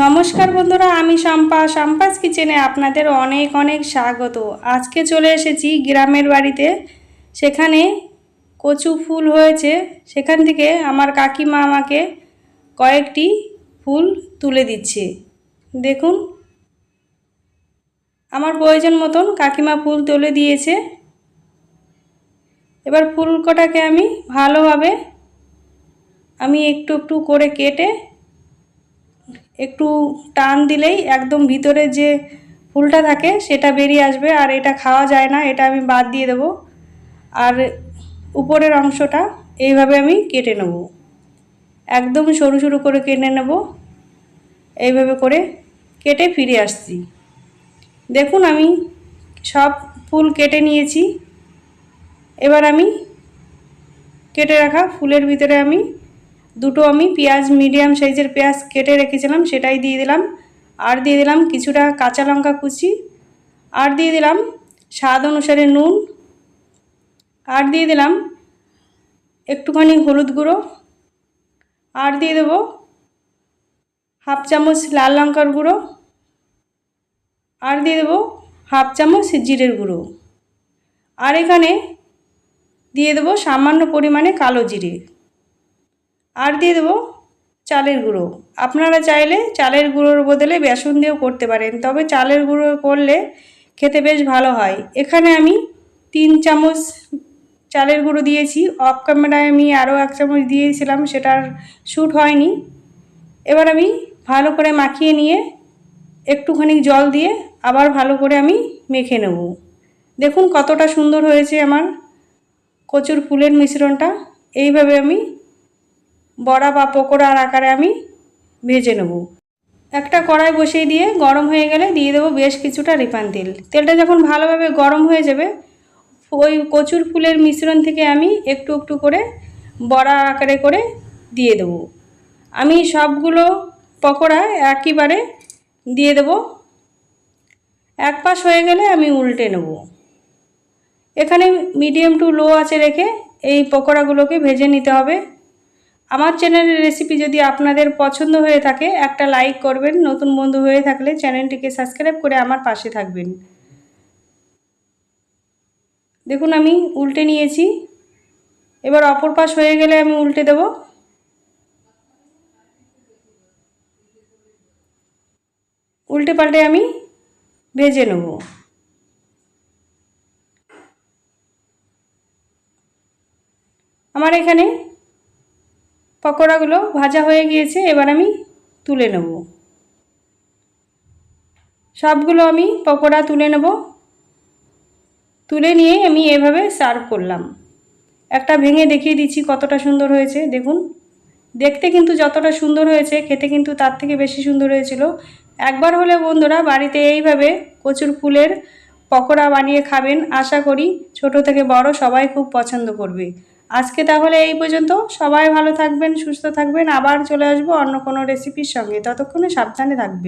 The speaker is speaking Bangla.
নমস্কার বন্ধুরা, আমি শাম্পাস কিচেনে আপনাদের অনেক অনেক স্বাগত। আজকে চলে এসেছি গ্রামের বাড়িতে। সেখানে কচু ফুল হয়েছে, সেখান থেকে আমার কাকিমা আমাকে কয়েকটি ফুল তুলে দিচ্ছে। দেখুন, আমার প্রয়োজন মতন কাকিমা ফুল তুলে দিয়েছে। এবার ফুল কটাকে আমি ভালোভাবে একটু একটু করে কেটে একটু টান দিলেই একদম ভিতরে যে ফুলটা থাকে সেটা বেরিয়ে আসবে, আর এটা খাওয়া যায় না, এটা আমি বাদ দিয়ে দেব। আর উপরের অংশটা এইভাবে আমি কেটে নেব, একদম সরু সরু করে কেটে নেব। এইভাবে করে কেটে ফিরে আসছি। দেখুন, আমি সব ফুল কেটে নিয়েছি। এবার আমি কেটে রাখা ফুলের ভিতরে দুটো পেঁয়াজ, মিডিয়াম সাইজের পেঁয়াজ কেটে রেখেছিলাম, সেটাই দিয়ে দিলাম। আর দিয়ে দিলাম কিছুটা কাঁচা লঙ্কা কুচি, আর দিয়ে দিলাম স্বাদ অনুসারে নুন, আর দিয়ে দিলাম একটুখানি হলুদ গুঁড়ো, আর দিয়ে দেব হাফ চামচ লাল লঙ্কার গুঁড়ো, আর দিয়ে দেব হাফ চামচ জিরের গুঁড়ো, আর এখানে দিয়ে দেব সামান্য পরিমাণে কালো জিরে, আর দিয়ে দেব চালের গুঁড়ো। আপনারা চাইলে চালের গুঁড়োর বদলে বেসন দিয়েও করতে পারেন, তবে চালের গুঁড়ো করলে খেতে বেশ ভালো হয়। এখানে আমি 3 চামচ চালের গুঁড়ো দিয়েছি। অফ ক্যামেরায় আমি আরও 1 চামচ দিয়েছিলাম, সেটার শ্যুট হয়নি। এবার আমি ভালো করে মাখিয়ে নিয়ে একটুখানি জল দিয়ে আবার ভালো করে আমি মেখে নেব। দেখুন কতটা সুন্দর হয়েছে আমার কচুর ফুলের মিশ্রণটা। এইভাবে আমি বড়া বা পকোড়ার আকারে আমি ভেজে নেব। একটা কড়াই বসিয়ে দিয়ে গরম হয়ে গেলে দিয়ে দেবো বেশ কিছুটা রিফাইন তেল। তেলটা যখন ভালোভাবে গরম হয়ে যাবে, ওই কচুর ফুলের মিশ্রণ থেকে আমি একটু একটু করে বড়া আকারে করে দিয়ে দেবো। আমি সবগুলো পকোড়া একইবারে দিয়ে দেবো। এক পাশ হয়ে গেলে আমি উল্টে নেব। এখানে মিডিয়াম টু লো আঁচে রেখে এই পকোড়াগুলোকে ভেজে নিতে হবে। আমার চ্যানেলের রেসিপি যদি আপনাদের পছন্দ হয়ে থাকে একটা লাইক করবেন, নতুন বন্ধু হয়ে থাকলে চ্যানেলটিকে সাবস্ক্রাইব করে আমার পাশে থাকবেন। দেখুন আমি উল্টে নিয়েছি। এবার অপর পাশ হয়ে গেলে আমি উল্টে দেব। উল্টে পাল্টে আমি ভেজে নেব। আমার এখানে পকোড়াগুলো ভাজা হয়ে গিয়েছে, এবার আমি তুলে নেব। সবগুলো আমি পকোড়া তুলে নেব। তুলে নিয়ে আমি এভাবে সার্ভ করলাম। একটা ভেঙে দেখিয়ে দিচ্ছি কতটা সুন্দর হয়েছে। দেখুন, দেখতে কিন্তু যতটা সুন্দর হয়েছে, খেতে কিন্তু তার থেকে বেশি সুন্দর হয়েছিল। একবার হলে বন্ধুরা বাড়িতে এইভাবে কচুর ফুলের পকোড়া বানিয়ে খাবেন। আশা করি ছোট থেকে বড় সবাই খুব পছন্দ করবে। আজকে তাহলে এই পর্যন্ত। সবাই ভালো থাকবেন, সুস্থ থাকবেন। আবার চলে আসবো অন্য কোনো রেসিপির সঙ্গে। ততক্ষণে সাবধানে থাকবেন।